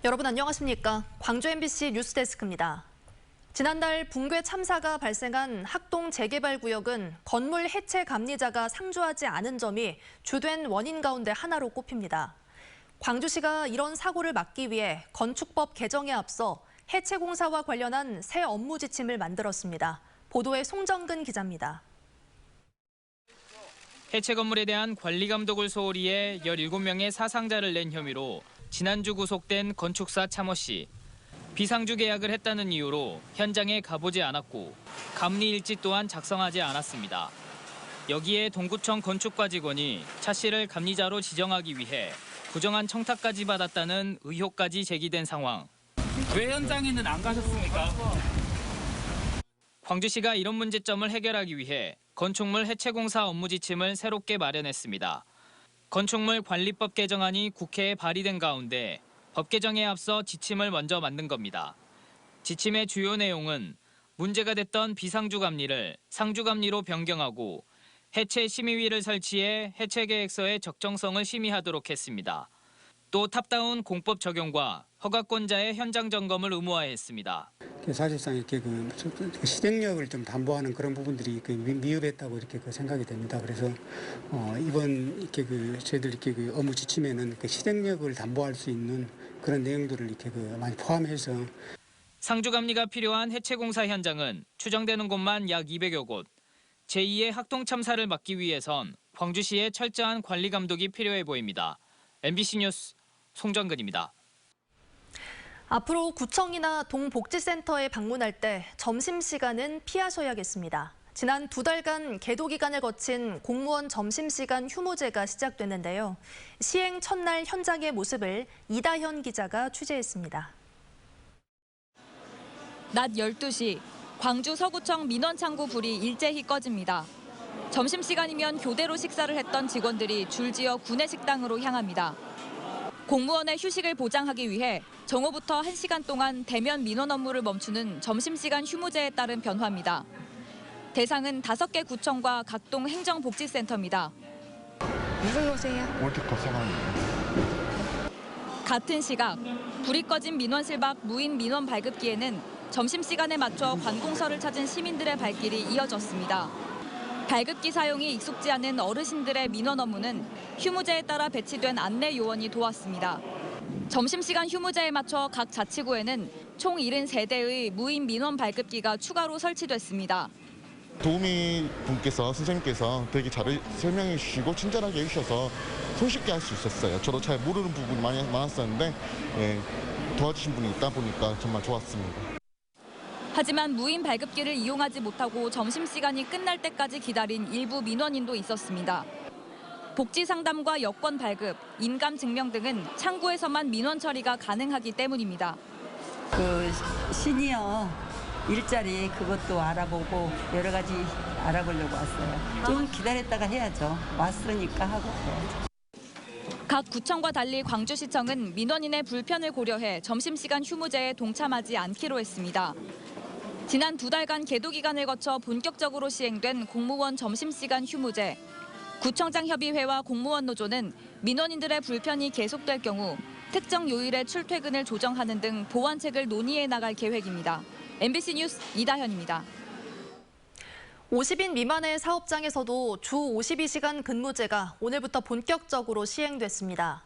여러분 안녕하십니까? 광주 MBC 뉴스데스크입니다. 지난달 붕괴 참사가 발생한 학동 재개발구역은 건물 해체 감리자가 상주하지 않은 점이 주된 원인 가운데 하나로 꼽힙니다. 광주시가 이런 사고를 막기 위해 건축법 개정에 앞서 해체 공사와 관련한 새 업무 지침을 만들었습니다. 보도에 송정근 기자입니다. 해체 건물에 대한 관리 감독을 소홀히 해 17명의 사상자를 낸 혐의로 지난주 구속된 건축사 참호 씨. 비상주 계약을 했다는 이유로 현장에 가보지 않았고 감리 일지 또한 작성하지 않았습니다. 여기에 동구청 건축과 직원이 차 씨를 감리자로 지정하기 위해 부정한 청탁까지 받았다는 의혹까지 제기된 상황. 왜 현장에는 안 가셨습니까? 광주시가 이런 문제점을 해결하기 위해 건축물 해체 공사 업무 지침을 새롭게 마련했습니다. 건축물 관리법 개정안이 국회에 발의된 가운데 법 개정에 앞서 지침을 먼저 만든 겁니다. 지침의 주요 내용은 문제가 됐던 비상주 감리를 상주 감리로 변경하고 해체 심의위를 설치해 해체 계획서의 적정성을 심의하도록 했습니다. 또 탑다운 공법 적용과 허가권자의 현장 점검을 의무화했습니다. 사실상 이렇게 실행력을 좀 담보하는 그런 부분들이 미흡했다고 이렇게 생각이 됩니다. 그래서 이번 이렇게 저희들 이렇게 업무 지침에는 실행력을 담보할 수 있는 그런 내용들을 이렇게 많이 포함해서 상주 감리가 필요한 해체 공사 현장은 추정되는 곳만 약 200여 곳. 제2의 학동 참사를 막기 위해선 광주시의 철저한 관리 감독이 필요해 보입니다. MBC 뉴스 송정근입니다. 앞으로 구청이나 동복지센터에 방문할 때 점심시간은 피하셔야겠습니다. 지난 2달간 계도 기간을 거친 공무원 점심시간 휴무제가 시작됐는데요. 시행 첫날 현장의 모습을 이다현 기자가 취재했습니다. 낮 12시, 광주 서구청 민원창구 불이 일제히 꺼집니다. 점심시간이면 교대로 식사를 했던 직원들이 줄지어 구내식당으로 향합니다. 공무원의 휴식을 보장하기 위해 정오부터 1시간 동안 대면 민원 업무를 멈추는 점심시간 휴무제에 따른 변화입니다. 대상은 5개 구청과 각동 행정복지센터입니다. 무슨 로세요? 올케 고생합니다. 같은 시각, 불이 꺼진 민원실 밖 무인 민원 발급기에는 점심시간에 맞춰 관공서를 찾은 시민들의 발길이 이어졌습니다. 발급기 사용이 익숙지 않은 어르신들의 민원 업무는 휴무제에 따라 배치된 안내 요원이 도왔습니다. 점심시간 휴무제에 맞춰 각 자치구에는 총 73대의 무인 민원 발급기가 추가로 설치됐습니다. 도우미 분께서, 선생님께서 되게 잘 설명해 주시고 친절하게 해주셔서 손쉽게 할 수 있었어요. 저도 잘 모르는 부분이 많았었는데 도와주신 분이 있다 보니까 정말 좋았습니다. 하지만 무인 발급기를 이용하지 못하고 점심시간이 끝날 때까지 기다린 일부 민원인도 있었습니다. 복지 상담과 여권 발급, 인감 증명 등은 창구에서만 민원 처리가 가능하기 때문입니다. 시니어 일자리 그것도 알아보고 여러 가지 알아보려고 왔어요. 좀 기다렸다가 해야죠. 왔으니까 하고 해야죠. 각 구청과 달리 광주시청은 민원인의 불편을 고려해 점심시간 휴무제에 동참하지 않기로 했습니다. 지난 2달간 계도 기간을 거쳐 본격적으로 시행된 공무원 점심시간 휴무제. 구청장 협의회와 공무원 노조는 민원인들의 불편이 계속될 경우 특정 요일에 출퇴근을 조정하는 등 보완책을 논의해 나갈 계획입니다. MBC 뉴스 이다현입니다. 50인 미만의 사업장에서도 주 52시간 근무제가 오늘부터 본격적으로 시행됐습니다.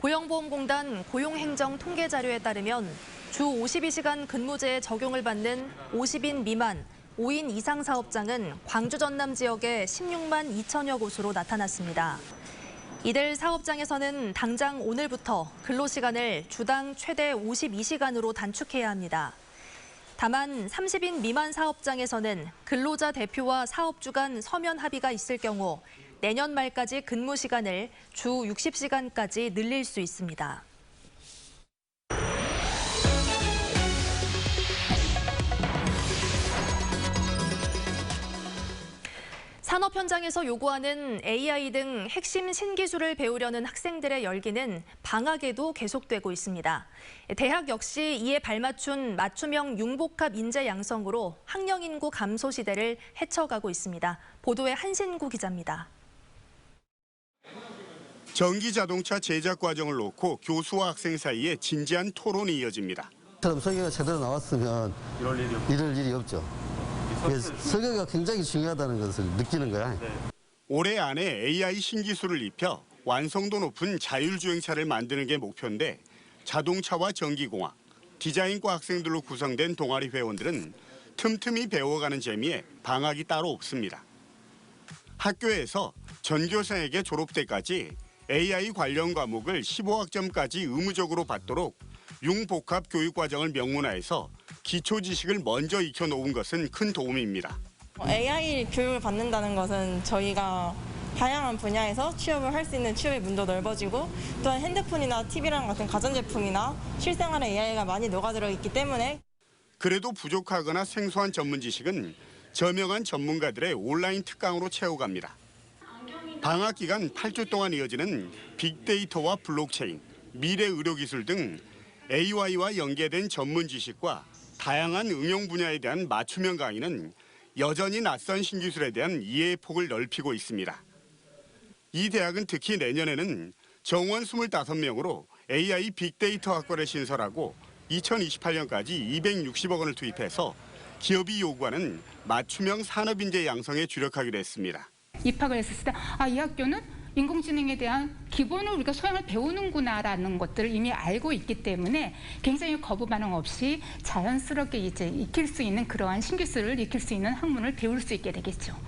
고용보험공단 고용행정통계자료에 따르면 주 52시간 근무제에 적용을 받는 50인 미만, 5인 이상 사업장은 광주 전남 지역에 16만 2천여 곳으로 나타났습니다. 이들 사업장에서는 당장 오늘부터 근로시간을 주당 최대 52시간으로 단축해야 합니다. 다만 30인 미만 사업장에서는 근로자 대표와 사업주 간 서면 합의가 있을 경우 내년 말까지 근무 시간을 주 60시간까지 늘릴 수 있습니다. 산업 현장에서 요구하는 AI 등 핵심 신기술을 배우려는 학생들의 열기는 방학에도 계속되고 있습니다. 대학 역시 이에 발맞춘 맞춤형 융복합 인재 양성으로 학령 인구 감소 시대를 헤쳐가고 있습니다. 보도에 한신구 기자입니다. 전기 자동차 제작 과정을 놓고 교수와 학생 사이에 진지한 토론이 이어집니다. 설계가 제대로 나왔으면 이럴 일이 없죠. 그래서 설계가 굉장히 중요하다는 것을 느끼는 거야. 올해 안에 AI 신기술을 입혀 완성도 높은 자율주행차를 만드는 게 목표인데 자동차와 전기공학, 디자인과 학생들로 구성된 동아리 회원들은 틈틈이 배워가는 재미에 방학이 따로 없습니다. 학교에서 전교생에게 졸업 때까지 AI 관련 과목을 15학점까지 의무적으로 받도록 융복합 교육과정을 명문화해서 기초 지식을 먼저 익혀놓은 것은 큰 도움입니다. AI 교육을 받는다는 것은 저희가 다양한 분야에서 취업을 할 수 있는 취업의 문도 넓어지고 또한 핸드폰이나 TV랑 같은 가전제품이나 실생활에 AI가 많이 녹아들어 있기 때문에 그래도 부족하거나 생소한 전문 지식은 저명한 전문가들의 온라인 특강으로 채워갑니다. 방학 기간 8주 동안 이어지는 빅데이터와 블록체인, 미래 의료기술 등 AI와 연계된 전문 지식과 다양한 응용 분야에 대한 맞춤형 강의는 여전히 낯선 신기술에 대한 이해의 폭을 넓히고 있습니다. 이 대학은 특히 내년에는 정원 25명으로 AI 빅데이터 학과를 신설하고 2028년까지 260억 원을 투입해서 기업이 요구하는 맞춤형 산업인재 양성에 주력하기로 했습니다. 입학을 했을 때 이 학교는 인공지능에 대한 기본을 우리가 소양을 배우는구나라는 것들을 이미 알고 있기 때문에 굉장히 거부 반응 없이 자연스럽게 이제 익힐 수 있는 그러한 신기술을 익힐 수 있는 학문을 배울 수 있게 되겠죠.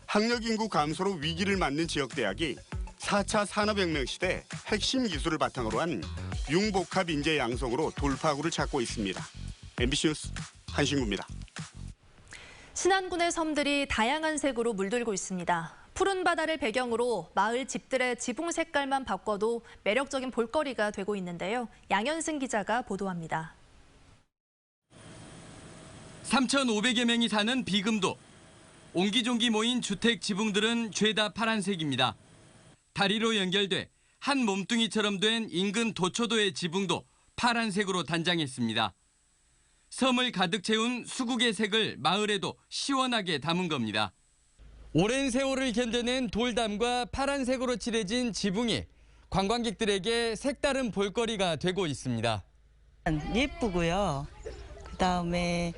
학력 인구 감소로 위기를 맞는 지역대학이 4차 산업혁명 시대 핵심 기술을 바탕으로 한 융복합 인재 양성으로 돌파구를 찾고 있습니다. MBC 뉴스 한신구입니다. 신안군의 섬들이 다양한 색으로 물들고 있습니다. 푸른 바다를 배경으로 마을 집들의 지붕 색깔만 바꿔도 매력적인 볼거리가 되고 있는데요. 양현승 기자가 보도합니다. 3,500여 명이 사는 비금도. 옹기종기 모인 주택 지붕들은 죄다 파란색입니다. 다리로 연결돼 한 몸뚱이처럼 된 인근 도초도의 지붕도 파란색으로 단장했습니다. 섬을 가득 채운 수국의 색을 마을에도 시원하게 담은 겁니다. 오랜 세월을 견뎌낸 돌담과 파란색으로 칠해진 지붕이 관광객들에게 색다른 볼거리가 되고 있습니다. 예쁘고요. 그다음에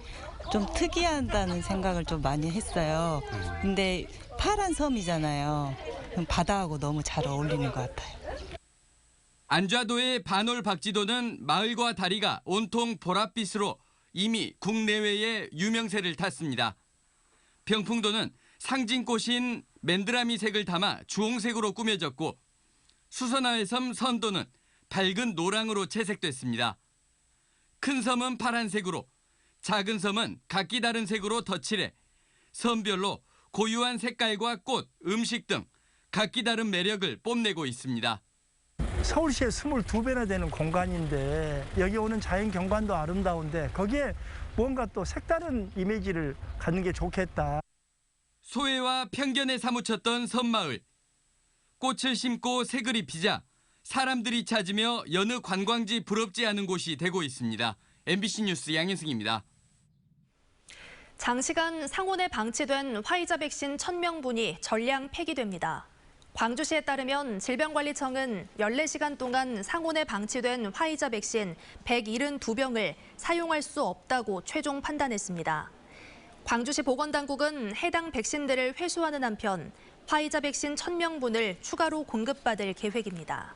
좀 특이하다는 생각을 좀 많이 했어요. 근데 파란 섬이잖아요. 바다하고 너무 잘 어울리는 것 같아요. 안좌도의 반올 박지도는 마을과 다리가 온통 보랏빛으로 이미 국내외에 유명세를 탔습니다. 병풍도는 상징꽃인 맨드라미 색을 담아 주홍색으로 꾸며졌고 수선화의 섬 선도는 밝은 노랑으로 채색됐습니다. 큰 섬은 파란색으로, 작은 섬은 각기 다른 색으로 덧칠해 섬별로 고유한 색깔과 꽃, 음식 등 각기 다른 매력을 뽐내고 있습니다. 서울시의 22배나 되는 공간인데 여기 오는 자연 경관도 아름다운데 거기에 뭔가 또 색다른 이미지를 갖는 게 좋겠다. 소외와 편견에 사무쳤던 섬마을. 꽃을 심고 색을 입히자 사람들이 찾으며 여느 관광지 부럽지 않은 곳이 되고 있습니다. MBC 뉴스 양현승입니다. 장시간 상온에 방치된 화이자 백신 1,000명분이 전량 폐기됩니다. 광주시에 따르면 질병관리청은 14시간 동안 상온에 방치된 화이자 백신 172병을 사용할 수 없다고 최종 판단했습니다. 광주시 보건당국은 해당 백신들을 회수하는 한편 화이자 백신 1,000명분을 추가로 공급받을 계획입니다.